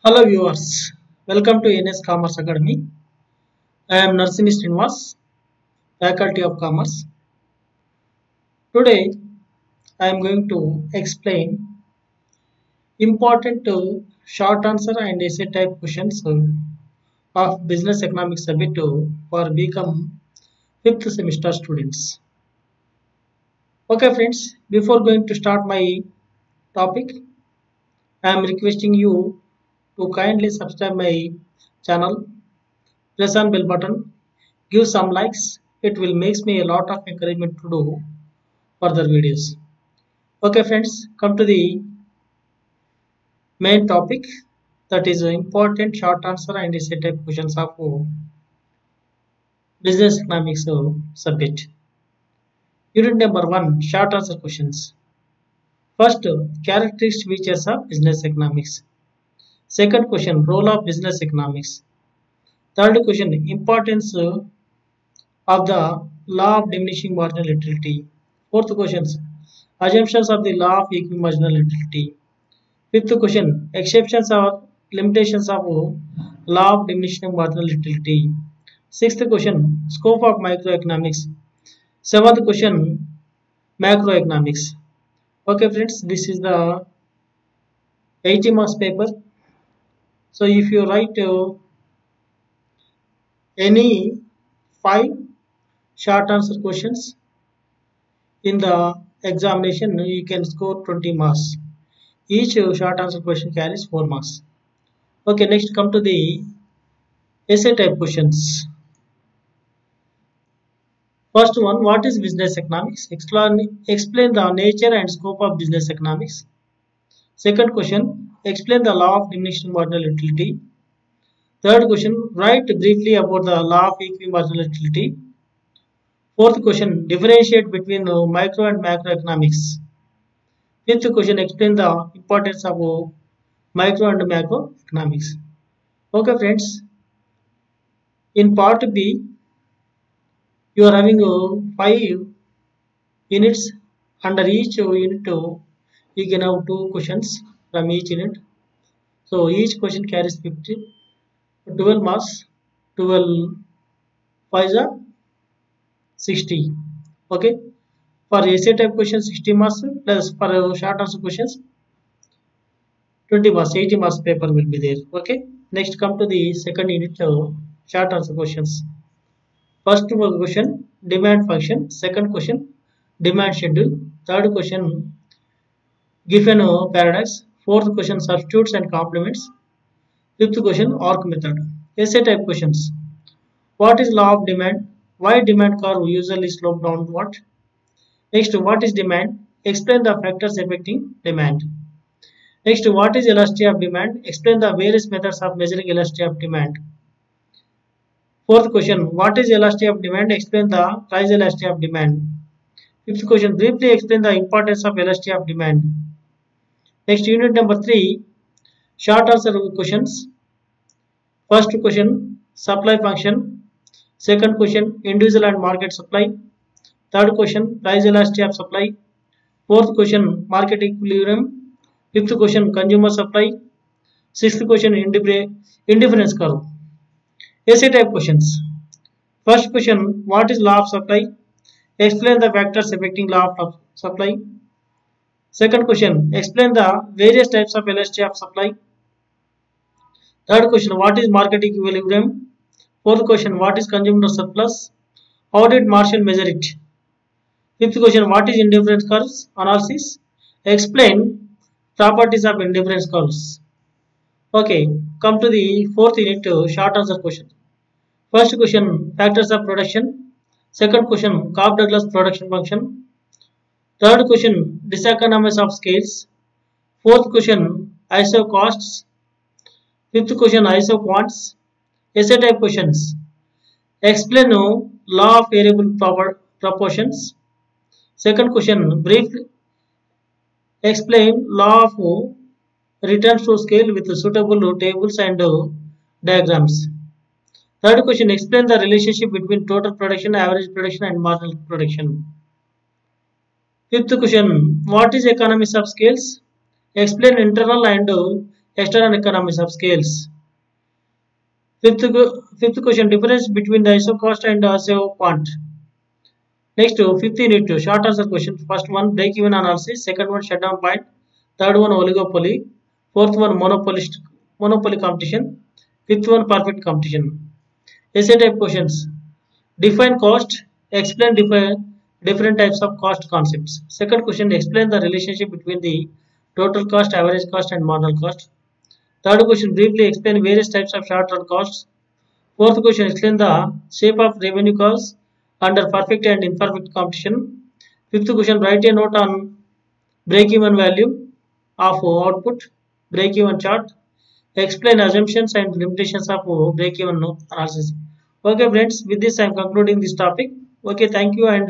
Hello viewers, welcome to NS Commerce Academy. I am Narsini Srinivas, Faculty of Commerce. Today I am going to explain important short answer and essay type questions of Business Economics Subject for become 5th semester students. Okay friends, before going to start my topic, I am requesting you to kindly subscribe my channel, press on bell button, give some likes. It will makes me a lot of encouragement to do further videos. Okay friends, come to the main topic, that is important short answer and essay type questions of business economics subject. Unit number 1, short answer questions. First, characteristic features of business economics. Second question, role of business economics. Third question, importance of the law of diminishing marginal utility. Fourth questions, assumptions of the law of equal marginal utility. Fifth question, exceptions or limitations of law of diminishing marginal utility. Sixth question, scope of microeconomics. Seventh question, macroeconomics. Okay friends, this is the 80 marks paper. So if you write any 5 short answer questions in the examination, you can score 20 marks. Each short answer question carries 4 marks. Okay, next come to the essay type questions. First one, what is business economics? Explain the nature and scope of business economics. Second question, explain the law of diminishing marginal utility. Third question, write briefly about the law of equal marginal utility. Fourth question, differentiate between micro and macroeconomics. Fifth question, explain the importance of micro and macroeconomics. Okay friends, in part B, you are having 5 units. Under each unit you can have 2 questions from each unit. So each question carries 12 marks. 12 5 are 60. Okay, for essay type questions 60 marks, plus for short answer questions 20 marks, 80 marks paper will be there. Okay, next come to the second unit, short answer questions. First question, demand function. Second question, demand schedule. Third question, given paradox. Fourth question, substitutes and complements. Fifth question, arc method. Essay type questions. What is law of demand? Why demand curve usually slope downward? Next, what is demand? Explain the factors affecting demand. Next, what is elasticity of demand? Explain the various methods of measuring elasticity of demand. Fourth question, what is elasticity of demand? Explain the price elasticity of demand. Fifth question, briefly explain the importance of elasticity of demand. Next, unit number 3, short answer questions. First question, supply function. Second question, individual and market supply. Third question, price elasticity of supply. Fourth question, market equilibrium. Fifth question, consumer supply. Sixth question, indifference curve. Essay type questions. First question, what is law of supply? Explain the factors affecting law of supply. Second question, explain the various types of elasticity of supply. Third question, what is market equilibrium? Fourth question, what is consumer surplus? How did Marshall measure it? Fifth question, what is indifference curves analysis? Explain properties of indifference curves. Okay, come to the fourth unit, short answer question. First question, factors of production. Second question, Cobb-Douglas production function. Third question, diseconomies of scales. Fourth question, ISO costs. Fifth question, ISO quants. Essay type questions. Explain law of variable proportions. Second question, briefly explain law of returns to scale with suitable tables and diagrams. Third question, explain the relationship between total production, average production and marginal production. Fifth question, what is economies of scales? Explain internal and external economies of scales. Fifth question, difference between the ISO cost and the ISO quant. Next, fifth unit, short answer question. First one, break-even analysis. Second one, shutdown point. Third one, oligopoly. Fourth one, monopoly competition. Fifth one, perfect competition. Essay type questions. Define cost. Explain different types of cost concepts. Second question, explain the relationship between the total cost, average cost, and marginal cost. Third question, briefly explain various types of short-run costs. Fourth question, explain the shape of revenue curves under perfect and imperfect competition. Fifth question, write a note on break-even value of output, break-even chart. Explain assumptions and limitations of break-even analysis. Okay, friends, with this I am concluding this topic. Okay, thank you and